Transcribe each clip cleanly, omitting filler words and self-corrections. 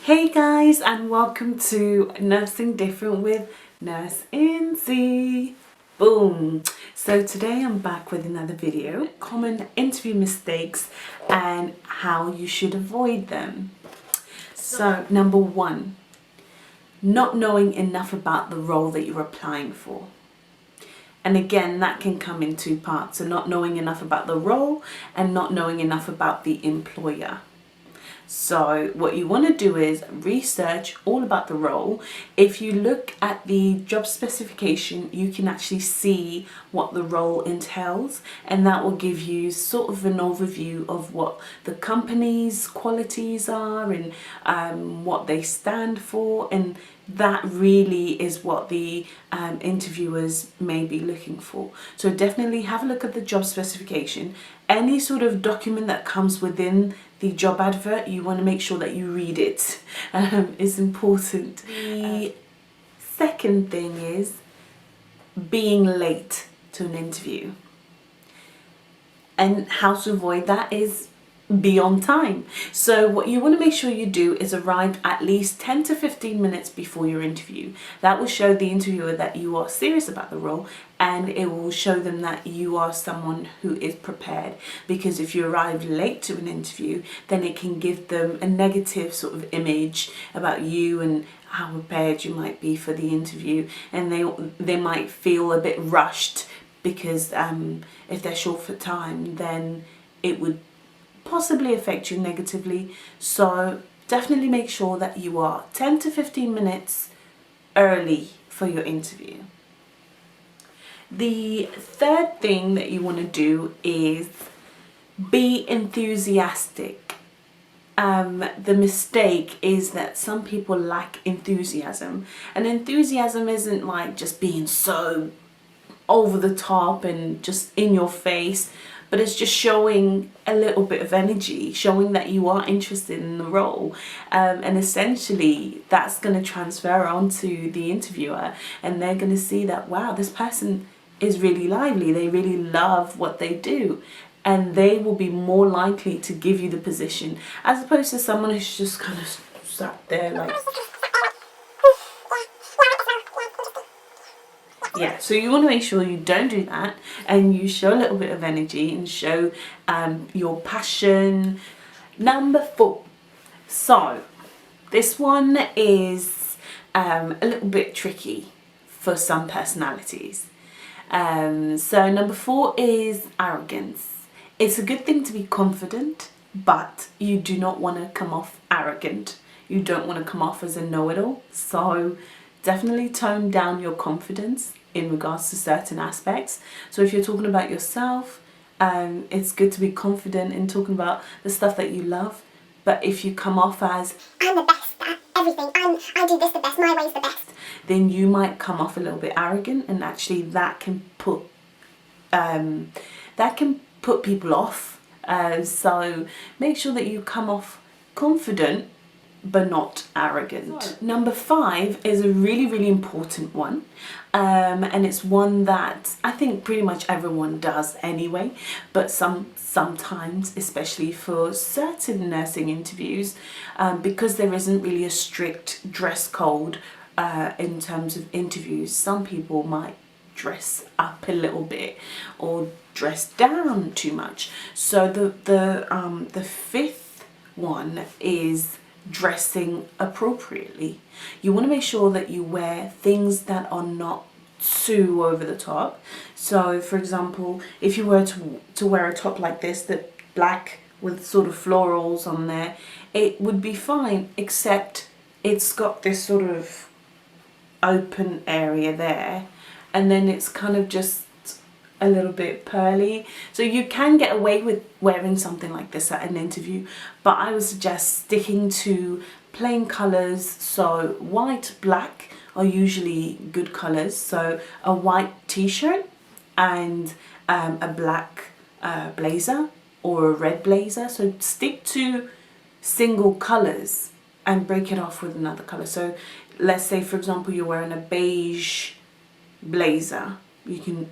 Hey guys, and welcome to Nursing Different with Nursenzi. Boom! So today I'm back with another video, common interview mistakes and how you should avoid them. So number one, not knowing enough about the role that you're applying for. And again, that can come in two parts. So not knowing enough about the role and not knowing enough about the employer. So what you want to do is research all about the role. If you look at the job specification, you can actually see what the role entails, and that will give you sort of an overview of what the company's qualities are and what they stand for, and that really is what the interviewers may be looking for. So definitely have a look at the job specification. Any sort of document that comes within the job advert, you want to make sure that you read it. It's important. The second thing is being late to an interview. And how to avoid that is be on time. So what you want to make sure you do is arrive at least 10 to 15 minutes before your interview. That will show the interviewer that you are serious about the role, and it will show them that you are someone who is prepared. Because if you arrive late to an interview, then it can give them a negative sort of image about you and how prepared you might be for the interview, and they might feel a bit rushed because if they're short for time, then it would possibly affect you negatively. So definitely make sure that you are 10 to 15 minutes early for your interview. The third thing that you want to do is be enthusiastic. The mistake is that some people lack enthusiasm, and enthusiasm isn't like just being so over the top and just in your face, but it's just showing a little bit of energy, showing that you are interested in the role, and essentially that's going to transfer onto the interviewer, and they're going to see that, wow, this person is really lively, they really love what they do, and they will be more likely to give you the position, as opposed to someone who's just kind of sat there like... Yeah, so you want to make sure you don't do that, and you show a little bit of energy and show your passion. Number 4. So this one is a little bit tricky for some personalities. So number 4 is arrogance. It's a good thing to be confident, but you do not want to come off arrogant. You don't want to come off as a know-it-all. So definitely tone down your confidence in regards to certain aspects. So if you're talking about yourself, it's good to be confident in talking about the stuff that you love. But if you come off as, I'm the best at everything, I do this the best, my way's the best, then you might come off a little bit arrogant, and actually that can put people off. So make sure that you come off confident but not arrogant. So, number 5 is a really important one, and it's one that I think pretty much everyone does anyway, but sometimes, especially for certain nursing interviews, because there isn't really a strict dress code in terms of interviews, some people might dress up a little bit or dress down too much. So the 5th one is dressing appropriately. You want to make sure that you wear things that are not too over the top. So for example, if you were to wear a top like this, that black with sort of florals on there, it would be fine, except it's got this sort of open area there, and then it's kind of just a little bit pearly. So you can get away with wearing something like this at an interview, but I would suggest sticking to plain colours. So white, black are usually good colours. So a white t-shirt and a black blazer or a red blazer. So stick to single colours and break it off with another colour. So let's say, for example, you're wearing a beige blazer, you can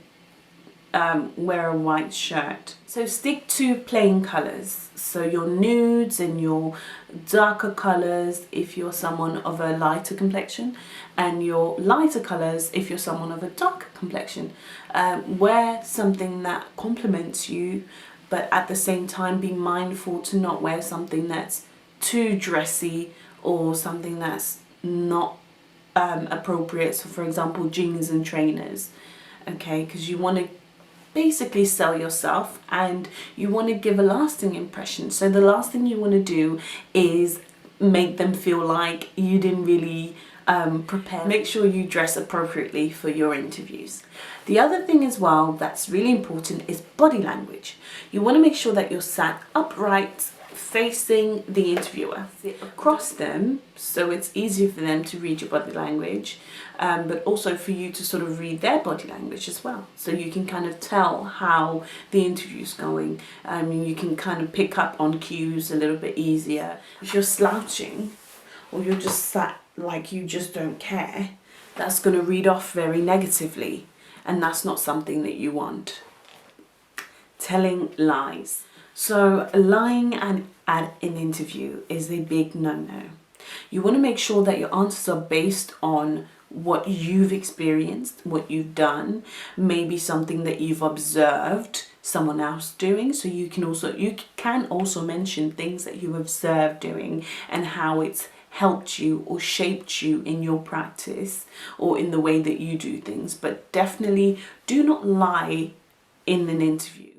wear a white shirt. So stick to plain colours. So your nudes and your darker colours if you're someone of a lighter complexion, and your lighter colours if you're someone of a darker complexion. Wear something that complements you, but at the same time be mindful to not wear something that's too dressy or something that's not appropriate. So for example, jeans and trainers, okay, because you want to basically sell yourself and you want to give a lasting impression. So the last thing you want to do is make them feel like you didn't really prepare. Make sure you dress appropriately for your interviews. The other thing as well that's really important is body language. You want to make sure that you're sat upright, facing the interviewer, sit across them, so it's easier for them to read your body language, but also for you to sort of read their body language as well, so you can kind of tell how the interview's going. You can kind of pick up on cues a little bit easier. If you're slouching or you're just sat like you just don't care, that's going to read off very negatively, and that's not something that you want. Telling lies. So lying at an interview is a big no-no. You want to make sure that your answers are based on what you've experienced, what you've done, maybe something that you've observed someone else doing. So you can also mention things that you observed doing and how it's helped you or shaped you in your practice or in the way that you do things. But definitely do not lie in an interview.